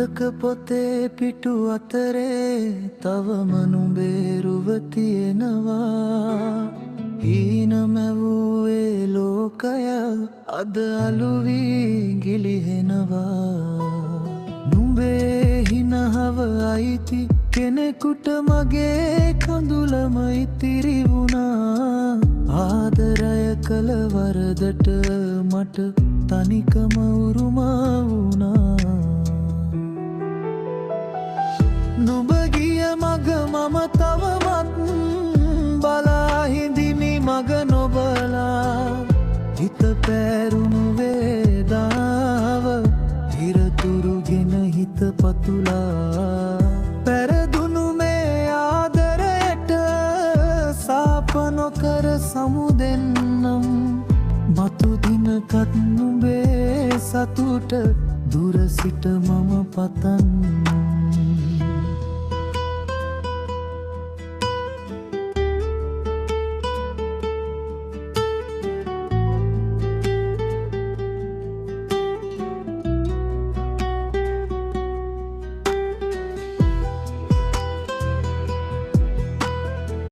මතක පොතේ පිටු අතරේ තවම නුඹේ රුව තියෙනවා. හීන මැවූේ ලෝකය අද අලුවී ගිලිහෙනවා. නුඹේ හිනහව අයිති කෙනෙකුට මගේ කඳුලම ඉතිරි වුණා. ආදරය කළ වරදට මට තනිකම උරුමා වුණා. නුඹ ගිය මග මම තවමත් බලා හිඳිමි මග නොබලා. හිත පැරුණු වේදාව හිරතුරුගෙන හිත පතුලා. පැරදුණු මේ ආදරයට සාප නොකර සමුදෙන්නම්. මතු දිනකත් නුඹේ සතුට දුර සිට මම පතන්නම්.